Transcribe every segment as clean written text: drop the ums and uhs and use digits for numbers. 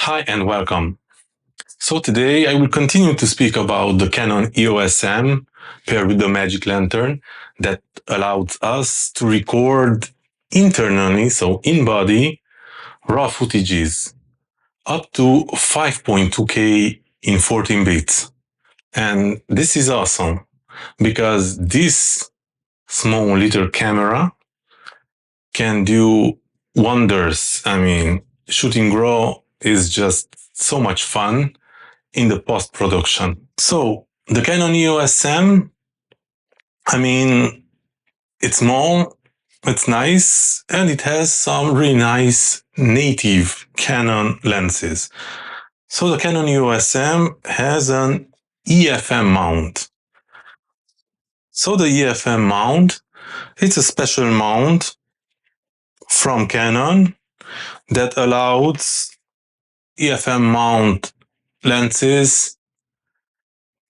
Hi and welcome. So today I will continue to speak about the Canon EOS M paired with the Magic Lantern that allows us to record internally, so in body, raw footages up to 5.2K in 14 bits. And this is awesome because this small little camera can do wonders. I mean, shooting raw is just so much fun in the post-production. So the Canon EOS M, I mean, it's small, it's nice, and it has some really nice native Canon lenses. So the Canon EOS M has an EFM mount. So the EFM mount, it's a special mount from Canon that allows EFM mount lenses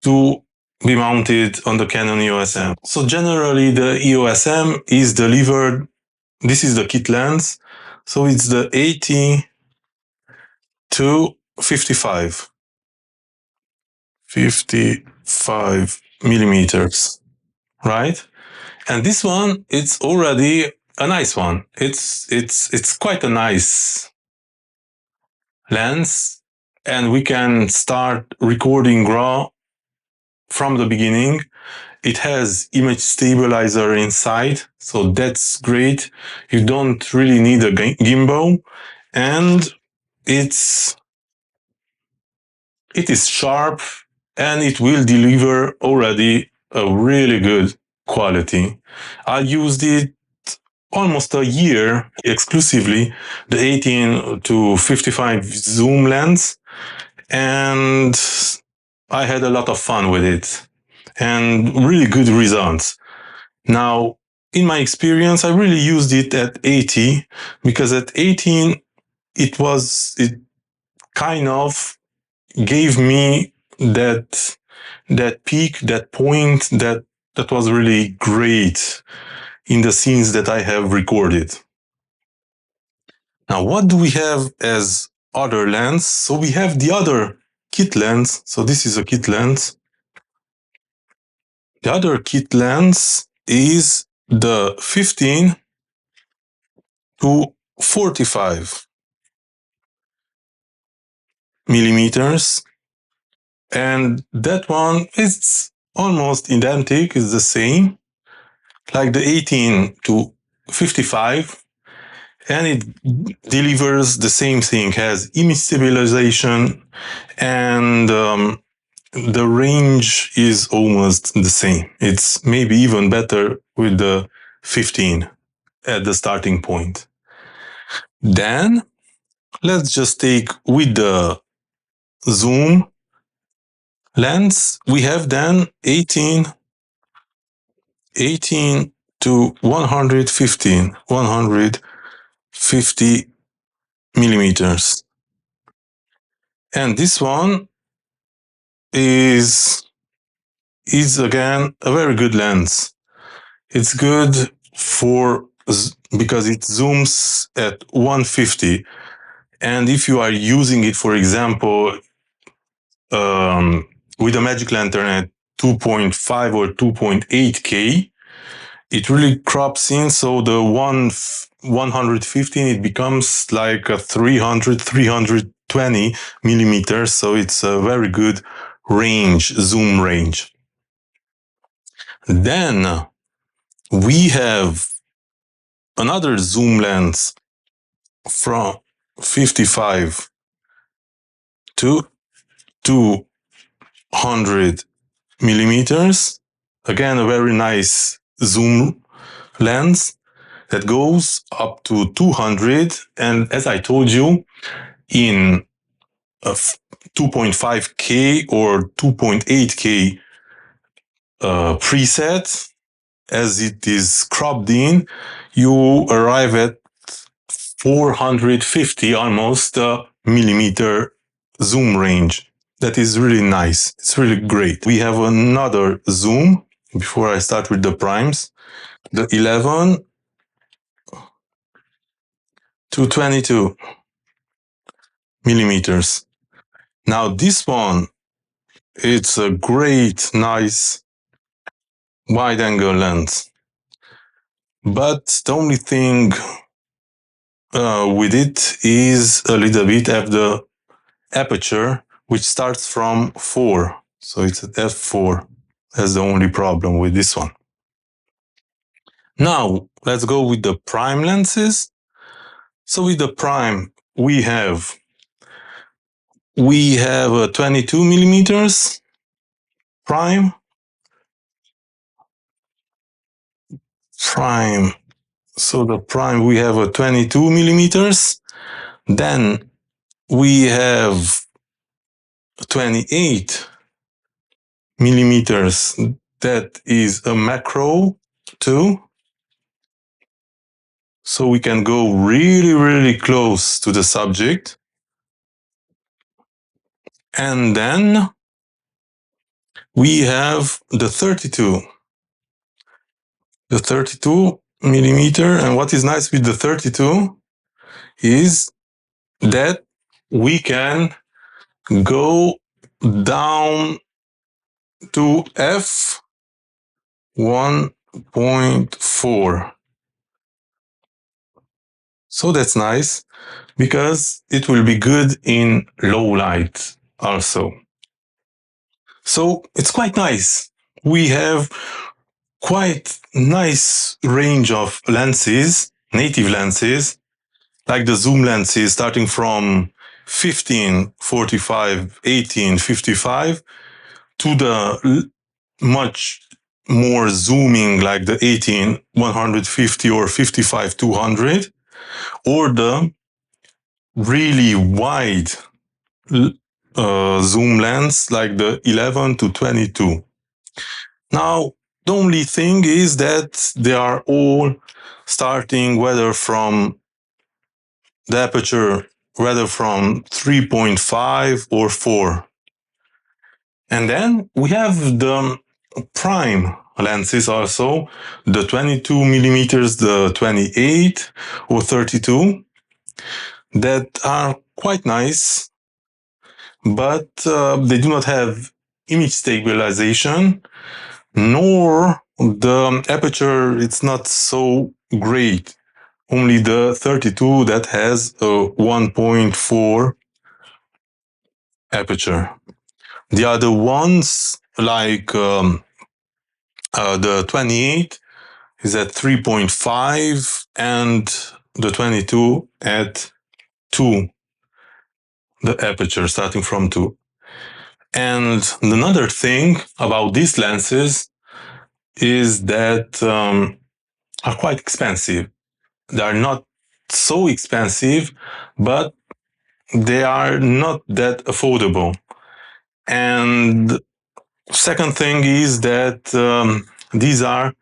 to be mounted on the Canon EOS M. So generally the EOS M is delivered, this is the kit lens, so it's the 80 to 55 millimeters, right? And this one, it's already a nice one. It's quite a nice lens, and we can start recording RAW from the beginning. It has image stabilizer inside, so that's great. You don't really need a gimbal, and it is sharp, and it will deliver already a really good quality. I used it almost a year exclusively, the 18 to 55 zoom lens, and I had a lot of fun with it and really good results. Now, in my experience, I really used it at 80 because at 18, it kind of gave me that peak, that point that was really great in the scenes that I have recorded. Now, what do we have as other lens? So we have the other kit lens. So this is a kit lens. The other kit lens is the 15 to 45 millimeters. And that one is almost identical, it's the same, like the 18 to 55. And it delivers the same thing, has image stabilization, and the range is almost the same. It's maybe even better with the 15 at the starting point. Then let's just take with the zoom lens, we have then 18 to 150 millimeters. And this one is again a very good lens. It's good because it zooms at 150. And if you are using it, for example, with a Magic Lantern at 2.5 or 2.8K, it really crops in. So the 115, it becomes like a 320 millimeters. So it's a very good range, zoom range. Then we have another zoom lens from 55 to 200 millimeters. Again, a very nice zoom lens that goes up to 200. And as I told you, in a 2.5K or 2.8K preset, as it is cropped in, you arrive at 450 almost millimeter zoom range. That is really nice. It's really great. We have another zoom before I start with the primes. The 11 to 22 millimeters. Now this one, it's a great, nice wide angle lens. But the only thing with it is a little bit of the aperture, which starts from 4. So it's at f4. That's the only problem with this one. Now, let's go with the prime lenses. So with the prime, we have a 22 millimeters prime. So the prime, we have a 22 millimeters. Then we have 28 millimeters. That is a macro too. So we can go really, really close to the subject. And then we have the 32. The 32 millimeter. And what is nice with the 32 is that we can go down to f 1.4. So that's nice because it will be good in low light also. So it's quite nice. We have quite nice range of lenses, native lenses, like the zoom lenses starting from 15, 45, 18, 55 to the much more zooming like the 18, 150 or 55, 200, or the really wide zoom lens like the 11 to 22. Now, the only thing is that they are all starting whether from the aperture, whether from 3.5 or 4. And then we have the prime lenses also, the 22 millimeters, the 28 or 32, that are quite nice, but they do not have image stabilization, nor the aperture, it's not so great. Only the 32 that has a 1.4 aperture. The other ones, like the 28 is at 3.5 and the 22 at 2, the aperture starting from 2. And another thing about these lenses is that are quite expensive. They are not so expensive, but they are not that affordable. And second thing is that these are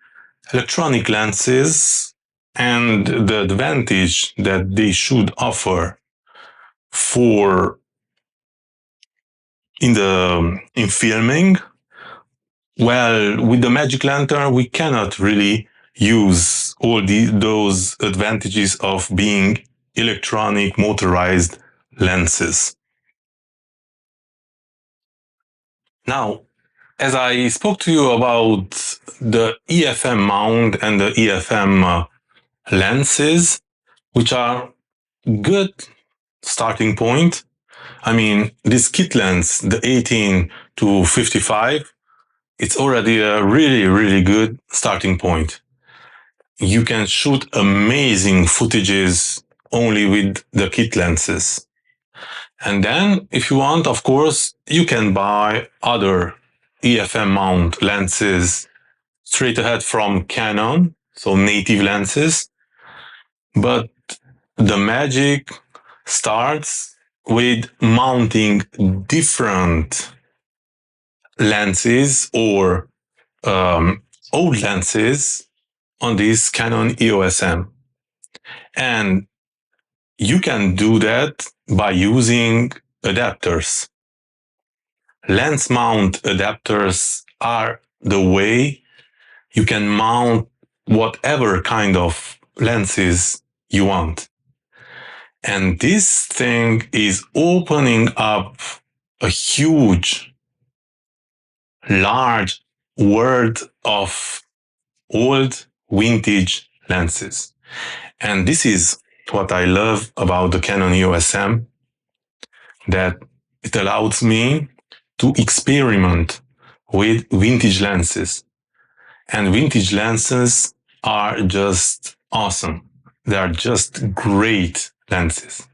electronic lenses, and the advantage that they should offer for in filming, well, with the Magic Lantern we cannot really use all those advantages of being electronic motorized lenses. Now, as I spoke to you about the EFM mount and the EFM lenses, which are good starting point. I mean, this kit lens, the 18 to 55, it's already a really, really good starting point. You can shoot amazing footages only with the kit lenses. And then, if you want, of course, you can buy other EFM mount lenses straight ahead from Canon, so native lenses. But the magic starts with mounting different lenses or old lenses on this Canon EOS M. And you can do that by using adapters. Lens mount adapters are the way you can mount whatever kind of lenses you want. And this thing is opening up a huge, large world of old vintage lenses. And this is what I love about the Canon EOS M, that it allows me to experiment with vintage lenses. And vintage lenses are just awesome. They are just great lenses.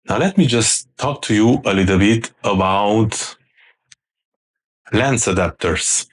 Now let me just talk to you a little bit about lens adapters.